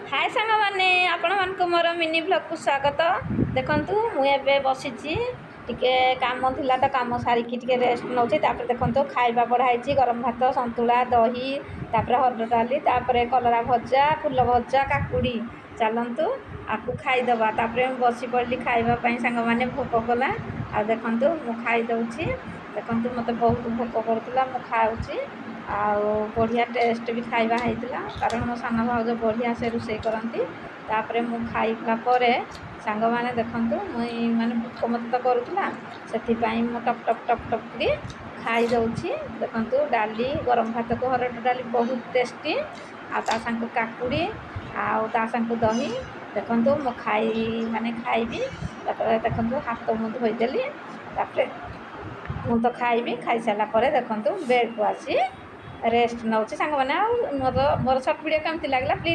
हाय सांग मैंने आपण मानक मोर मिनी ब्लॉग को स्वागत। देखंतु मु एबे बसिची टिके काम थिला तो काम सारिकी टिके रेस्ट नउची। तापर देखंतु खाइबा बढ़ाइची गरम भात संतुला दही तापर हरड डाली तापर कलरा भजा फूल भजा काकुड़ी चलतु आपको खाईदबा। तापर बसी पड़ी खाइबा पई सांग माने भोक कला आ देखंतु मु खाई दउची। देखंतु मते बहुत भोक करतला मु खाउची आ बढ़िया टेस्ट भी खाइबा हैतिला कारण मो साना भाउज बढ़िया से रुसई करंती। तापर मु खाइला परे सांग माने देखंतु मुई माने भोक मते तो करूतला सेति पई मु टप टप टप टप की खाई दउची। देखंतु डाली गरम भात को हरड डाली बहुत टेस्टी आ ता संग काकुड़ी आ ता संग दही देखंतु मु खाई माने खाइबी। तापर देखंतु हाथ मु धोई देली तापर मु तो खाइबी खाई साला परे देखंतु बेड को आसी रेस्ट नउची। सांग माने मोर शॉर्ट वीडियो केमति लागला प्लीज